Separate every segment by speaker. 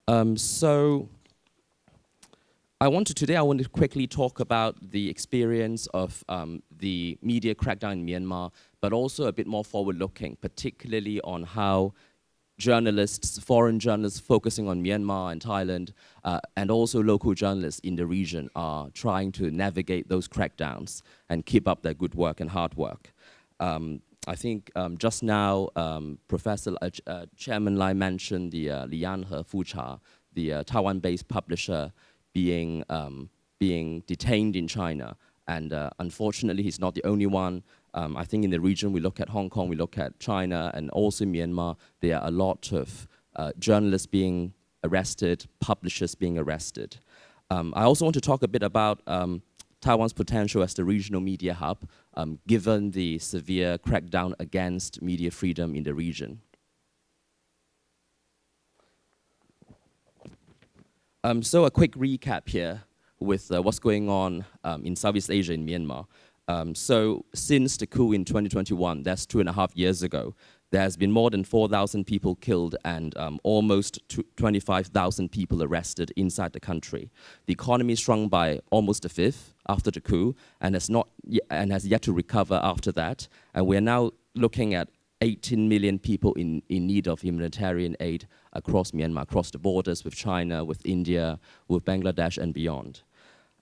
Speaker 1: Today I want to quickly talk about the experience of the media crackdown in Myanmar, but also a bit more forward-looking, particularly on how journalists, foreign journalists focusing on Myanmar and Thailand, and also local journalists in the region are trying to navigate those crackdowns and keep up their good work and hard work. I think just now, Chairman Lai mentioned the Lian He Fucha, the Taiwan-based publisher being detained in China. And unfortunately, he's not the only one. I think in the region, we look at Hong Kong, we look at China, and also Myanmar, there are a lot of journalists being arrested, publishers being arrested. I also want to talk a bit about Taiwan's potential as the regional media hub, given the severe crackdown against media freedom in the region. So a quick recap here with what's going on in Southeast Asia in Myanmar. So since the coup in 2021, that's 2.5 years ago, there has been more than 4,000 people killed and almost 25,000 people arrested inside the country. The economy shrunk by almost a fifth after the coup and has yet to recover after that. And we're now looking at 18 million people in need of humanitarian aid across Myanmar, across the borders with China, with India, with Bangladesh and beyond.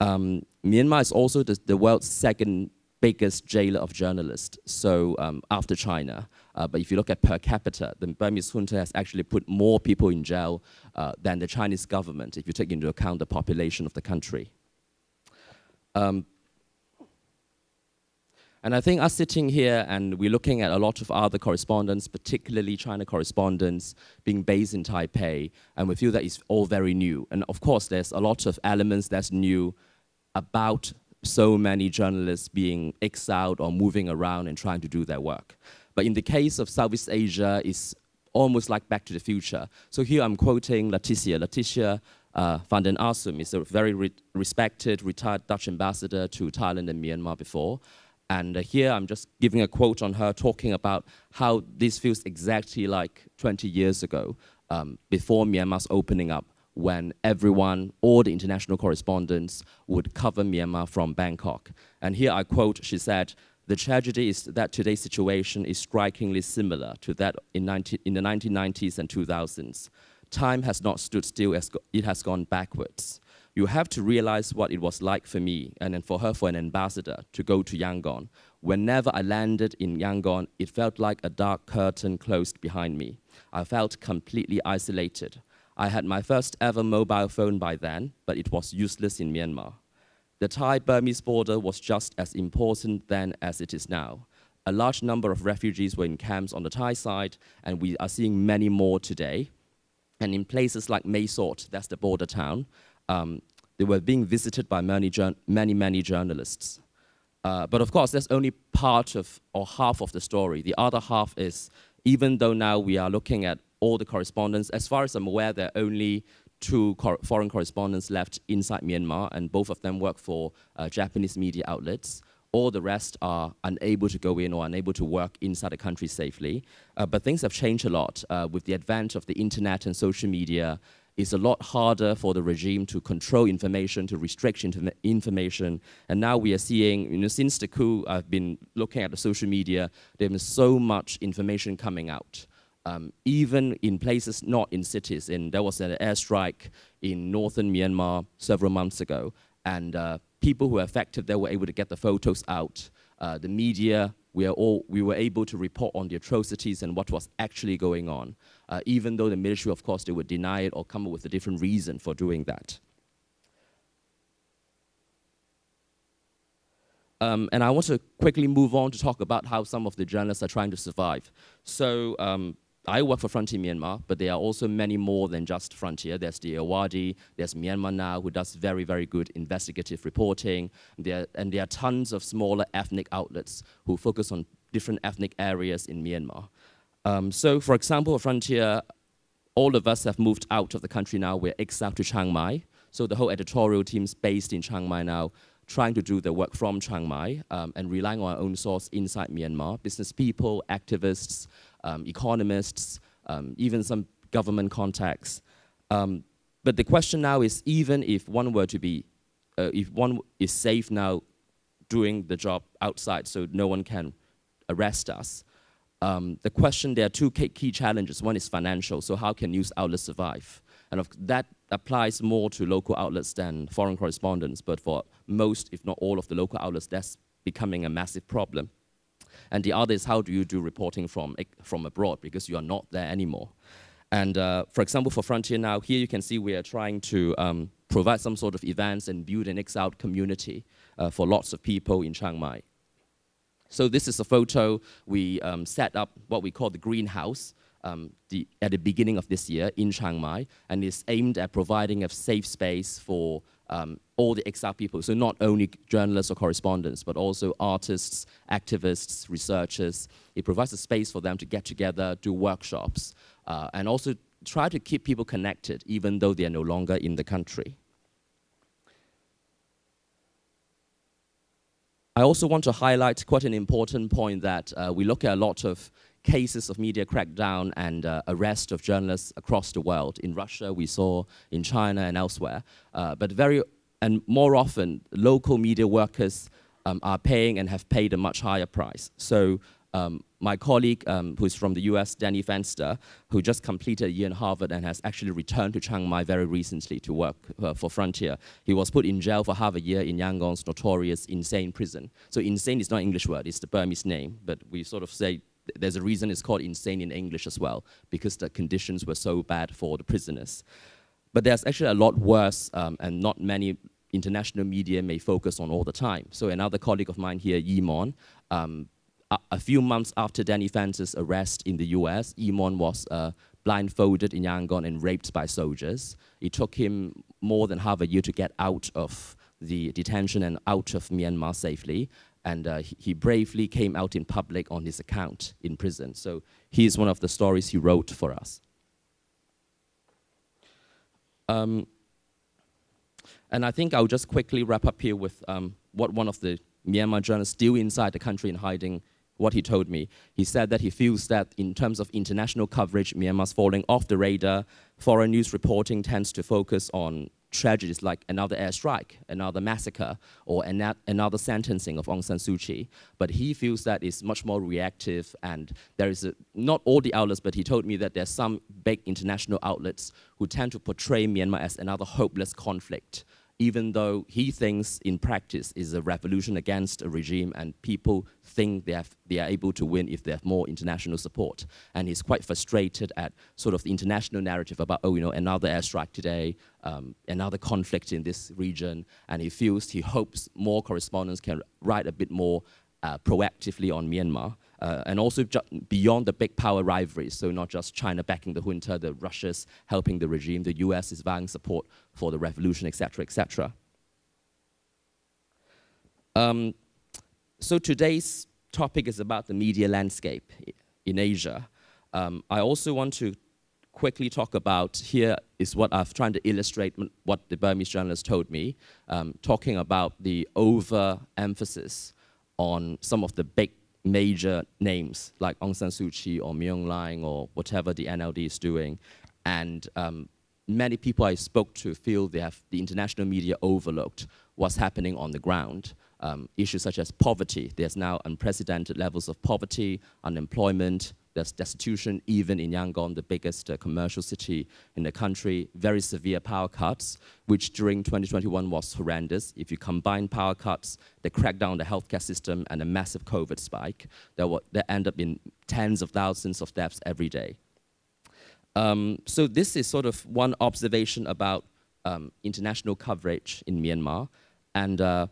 Speaker 1: Myanmar is also the world's second biggest jailer of journalists, so after China. But if you look at per capita, the Burmese junta has actually put more people in jail than the Chinese government, if you take into account the population of the country. And I think us sitting here and we're looking at a lot of other correspondents, particularly China correspondents being based in Taipei, and we feel that it's all very new. And of course, there's a lot of elements that's new about so many journalists being exiled or moving around and trying to do their work. But in the case of Southeast Asia, it's almost like Back to the Future. So here I'm quoting Letitia. Letitia van den Asum is a very respected, retired Dutch ambassador to Thailand and Myanmar before. And here I'm just giving a quote on her talking about how this feels exactly like 20 years ago, before Myanmar's opening up, when everyone, all the international correspondents would cover Myanmar from Bangkok. And here I quote, she said, "The tragedy is that today's situation is strikingly similar to that in the 1990s and 2000s. Time has not stood still, it has gone backwards. You have to realize what it was like for me, and then for her, for an ambassador, to go to Yangon. Whenever I landed in Yangon, it felt like a dark curtain closed behind me. I felt completely isolated. I had my first ever mobile phone by then, but it was useless in Myanmar. The Thai-Burmese border was just as important then as it is now. A large number of refugees were in camps on the Thai side, and we are seeing many more today. And in places like Mae Sot, that's the border town, they were being visited by many journalists. But of course, that's only part of, or half of the story. The other half is, even though now we are looking at all the correspondents, as far as I'm aware, there are only 2 foreign correspondents left inside Myanmar, and both of them work for Japanese media outlets. All the rest are unable to go in or unable to work inside the country safely. But things have changed a lot. With the advent of the internet and social media, it's a lot harder for the regime to control information, to restrict information. And now we are seeing, since the coup, I've been looking at the social media, there's been so much information coming out. Even in places not in cities. And there was an airstrike in northern Myanmar several months ago. And people who were affected, they were able to get the photos out. The media, we were able to report on the atrocities and what was actually going on. Even though the military, of course, they would deny it or come up with a different reason for doing that. And I want to quickly move on to talk about how some of the journalists are trying to survive. So I work for Frontier Myanmar, but there are also many more than just Frontier. There's the Awadi, there's Myanmar Now, who does very, very good investigative reporting. And there are tons of smaller ethnic outlets who focus on different ethnic areas in Myanmar. So for example, Frontier, all of us have moved out of the country now. We're exiled to Chiang Mai. So the whole editorial team's based in Chiang Mai now, trying to do the work from Chiang Mai and relying on our own source inside Myanmar. Business people, activists, economists, even some government contacts. But the question now is, even if one were to be, if one is safe now doing the job outside so no one can arrest us, the question, there are two key challenges. One is financial, so how can news outlets survive? And that applies more to local outlets than foreign correspondents, but for most, if not all of the local outlets, that's becoming a massive problem. And the other is, how do you do reporting from abroad, because you are not there anymore. And for example, for Frontier Now, here you can see we are trying to provide some sort of events and build an exiled community for lots of people in Chiang Mai. So this is a photo. We set up what we call the greenhouse at the beginning of this year in Chiang Mai, and it's aimed at providing a safe space for all the exiled people. So not only journalists or correspondents, but also artists, activists, researchers. It provides a space for them to get together, do workshops, and also try to keep people connected, even though they are no longer in the country. I also want to highlight quite an important point that we look at a lot of cases of media crackdown and arrest of journalists across the world. In Russia, we saw, in China and elsewhere. But more often, local media workers are paying and have paid a much higher price. So my colleague, who's from the US, Danny Fenster, who just completed a year in Harvard and has actually returned to Chiang Mai very recently to work for Frontier. He was put in jail for half a year in Yangon's notorious insane prison. So insane is not an English word, it's the Burmese name, but we sort of say there's a reason it's called insane in English as well, because the conditions were so bad for the prisoners. But there's actually a lot worse, and not many international media may focus on all the time. So another colleague of mine here, Yimon, a few months after Danny Fenster's arrest in the US, Yimon was blindfolded in Yangon and raped by soldiers. It took him more than half a year to get out of the detention and out of Myanmar safely. And he bravely came out in public on his account in prison. So here's one of the stories he wrote for us. And I think I'll just quickly wrap up here with what one of the Myanmar journalists still inside the country in hiding, what he told me. He said that he feels that in terms of international coverage, Myanmar's falling off the radar. Foreign news reporting tends to focus on tragedies like another airstrike, another massacre, or another sentencing of Aung San Suu Kyi. But he feels that it's much more reactive, and there is not all the outlets, but he told me that there's some big international outlets who tend to portray Myanmar as another hopeless conflict, even though he thinks in practice is a revolution against a regime, and people think they are able to win if they have more international support. And he's quite frustrated at sort of the international narrative about, oh, you know, another airstrike today, another conflict in this region, and he hopes more correspondents can write a bit more proactively on Myanmar, and also beyond the big power rivalries, so not just China backing the junta, the Russia's helping the regime, the US is vowing support for the revolution, etc., etc. So today's topic is about the media landscape in Asia. I also want to quickly talk about, here is what I've tried to illustrate what the Burmese journalist told me, talking about the overemphasis on some of the big major names like Aung San Suu Kyi or Myung Laing or whatever the NLD is doing. And many people I spoke to feel the international media overlooked what's happening on the ground. Issues such as poverty. There's now unprecedented levels of poverty, unemployment, there's destitution, even in Yangon, the biggest commercial city in the country. Very severe power cuts, which during 2021 was horrendous. If you combine power cuts, the crackdown on the healthcare system, and a massive COVID spike, that end up in tens of thousands of deaths every day. So this is sort of one observation about international coverage in Myanmar. And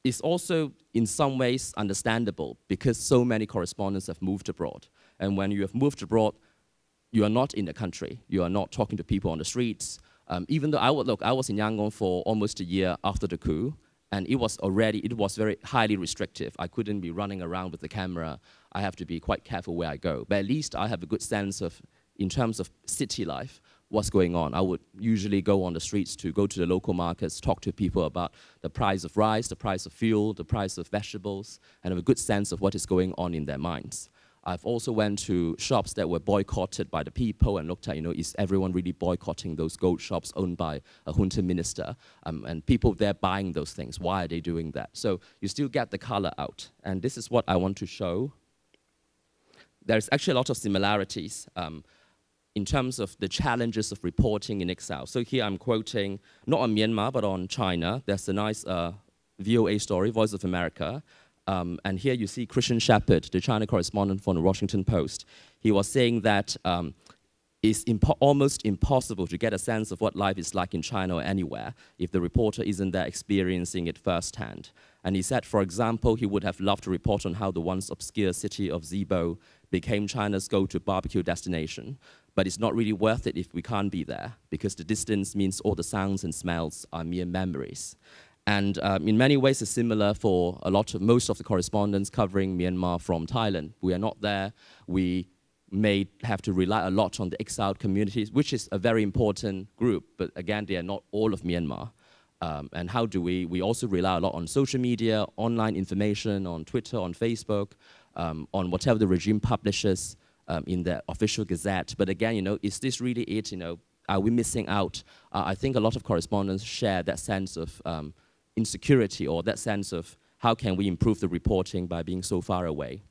Speaker 1: it's also in some ways understandable because so many correspondents have moved abroad. And when you have moved abroad, you are not in the country. You are not talking to people on the streets. Even though I was in Yangon for almost a year after the coup, and it was very highly restrictive. I couldn't be running around with the camera. I have to be quite careful where I go. But at least I have a good sense of, in terms of city life, what's going on. I would usually go on the streets to go to the local markets, talk to people about the price of rice, the price of fuel, the price of vegetables, and have a good sense of what is going on in their minds. I've also went to shops that were boycotted by the people and looked at, is everyone really boycotting those gold shops owned by a junta minister? And people there buying those things, why are they doing that? So you still get the color out. And this is what I want to show. There's actually a lot of similarities in terms of the challenges of reporting in exile. So here I'm quoting, not on Myanmar, but on China. There's a nice VOA story, Voice of America. And here you see Christian Shepherd, the China correspondent from the Washington Post. He was saying that it's almost impossible to get a sense of what life is like in China or anywhere if the reporter isn't there experiencing it firsthand. And he said, for example, he would have loved to report on how the once obscure city of Zibo became China's go-to barbecue destination. But it's not really worth it if we can't be there, because the distance means all the sounds and smells are mere memories. And in many ways, it's similar for most of the correspondents covering Myanmar from Thailand. We are not there. We may have to rely a lot on the exiled communities, which is a very important group. But again, they are not all of Myanmar. And how do we also rely a lot on social media, online information, on Twitter, on Facebook, on whatever the regime publishes in their official gazette. But again, is this really it? Are we missing out? I think a lot of correspondents share that sense of insecurity, or that sense of how can we improve the reporting by being so far away.